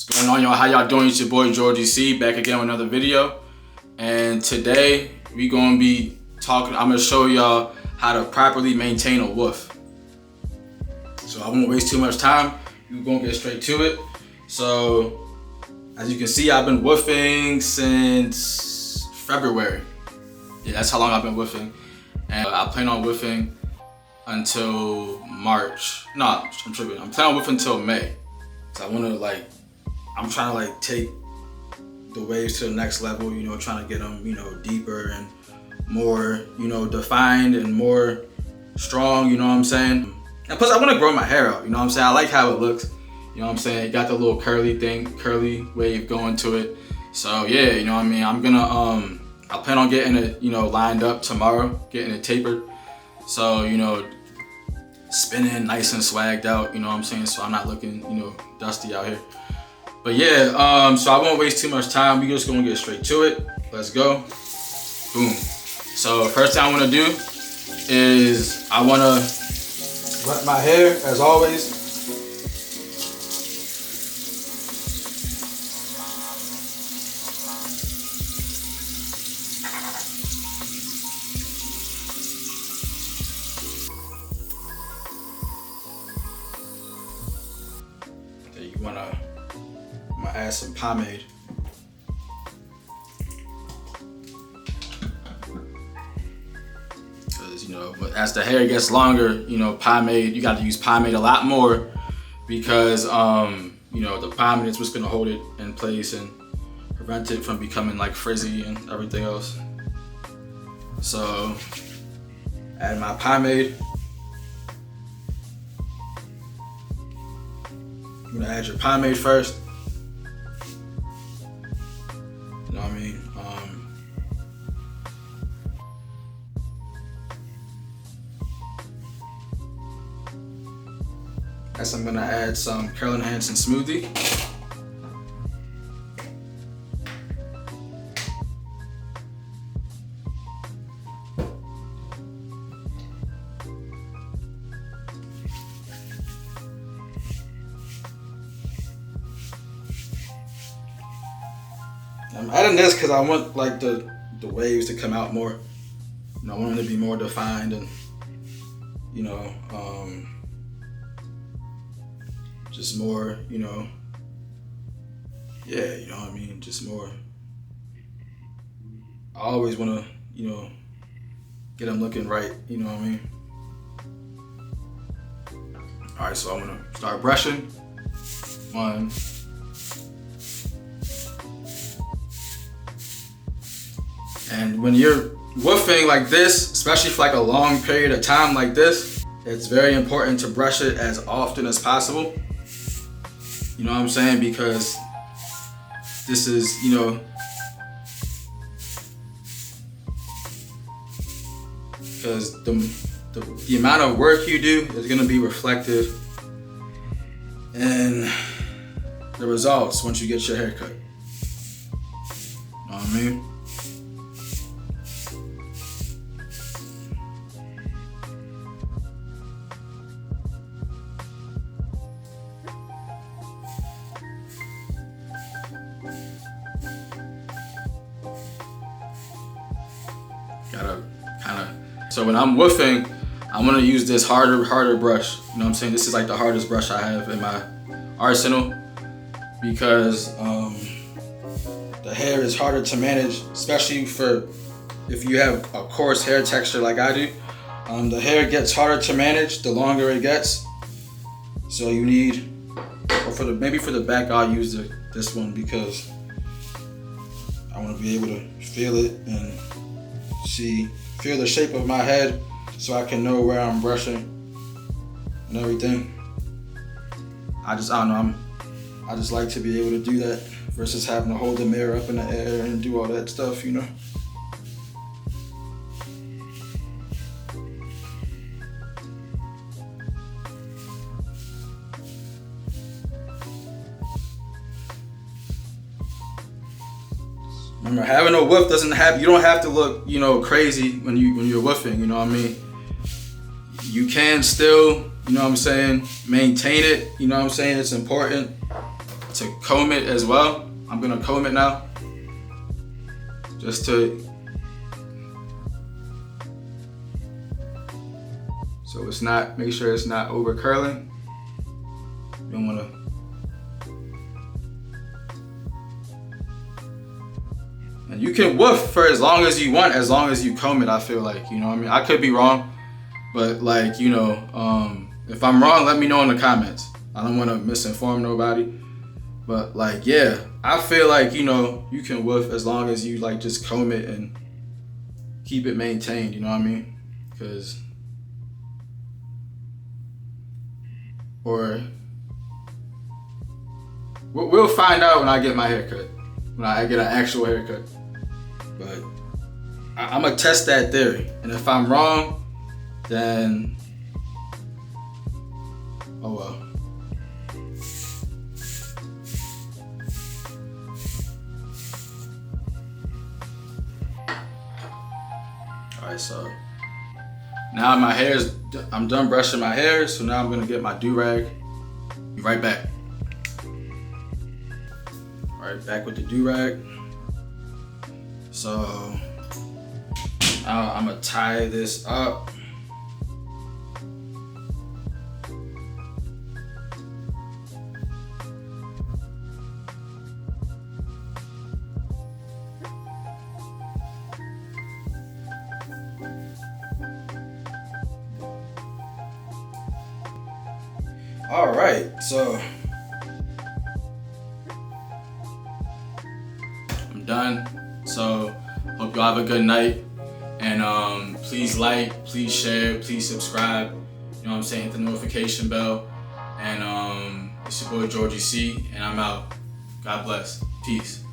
What's going on, y'all? How y'all doing? It's your boy Georgie C back again with another video. And today we gonna be talking. I'm gonna show y'all how to properly maintain a woof. So I won't waste too much time. We're gonna get straight to it. So as you can see, I've been woofing since February. Yeah, that's how long I've been woofing. And I plan on woofing until March. No, I'm tripping. I'm planning on woofing until May. So I wanna I'm trying to take the waves to the next level, trying to get them, deeper and more, defined and more strong, you know what I'm saying? And plus I want to grow my hair out, you know what I'm saying? I like how it looks, you know what I'm saying? It got the little curly wave going to it. So yeah, you know what I mean? I'm gonna, I plan on getting it, lined up tomorrow, getting it tapered. So, spinning nice and swagged out, you know what I'm saying? So I'm not looking, dusty out here. But yeah, so I won't waste too much time. We just gonna get straight to it. Let's go. Boom. So first thing I wanna do is I wanna wet my hair, as always. Okay, you wanna I'm gonna add some pomade. Because, as the hair gets longer, pomade, you gotta use pomade a lot more because, the pomade is what's gonna hold it in place and prevent it from becoming frizzy and everything else. So, add my pomade. I'm gonna add your pomade first. You know what I mean? Next I'm gonna add some Carolyn Hansen smoothie. I'm adding this because I want the waves to come out more. I want them to be more defined and just more, yeah, you know what I mean, just more. I always want to, get them looking right, you know what I mean? All right, so I'm gonna start brushing. 1, and when you're woofing like this, especially for a long period of time like this, it's very important to brush it as often as possible. You know what I'm saying? Because this is, because the amount of work you do is gonna be reflected in the results once you get your hair cut. You know what I mean? So when I'm woofing, I'm gonna use this harder brush. You know what I'm saying? This is the hardest brush I have in my arsenal because the hair is harder to manage, especially if you have a coarse hair texture like I do. The hair gets harder to manage the longer it gets. So you need, or maybe for the back, I'll use this one because I want to be able to feel it and feel the shape of my head so I can know where I'm brushing and everything. I don't know, I just like to be able to do that versus having to hold the mirror up in the air and do all that stuff, Remember, having a woof you don't have to look, crazy when you're woofing, you know what I mean? You can still, maintain it, you know what I'm saying? It's important to comb it as well. I'm gonna comb it now, just to, so it's not, make sure it's not over curling. You don't wanna, and you can woof for as long as you want, as long as you comb it, I feel like, you know what I mean? I could be wrong, but like, you know, if I'm wrong, let me know in the comments. I don't wanna misinform nobody. But like, yeah, I feel like, you know, you can woof as long as you like just comb it and keep it maintained, you know what I mean? Because, or we'll find out when I get my haircut, when I get an actual haircut. But I'm gonna test that theory, and if I'm wrong, then oh well. Alright, so now my hair's, I'm done brushing my hair, so now I'm gonna get my do-rag. Be right back. Alright, back with the do-rag. So now I'm gonna tie this up. All right, so I'm done. So hope y'all have a good night, and please like, please share, please subscribe. You know what I'm saying? Hit the notification bell, and it's your boy Georgie C, and I'm out. God bless. Peace.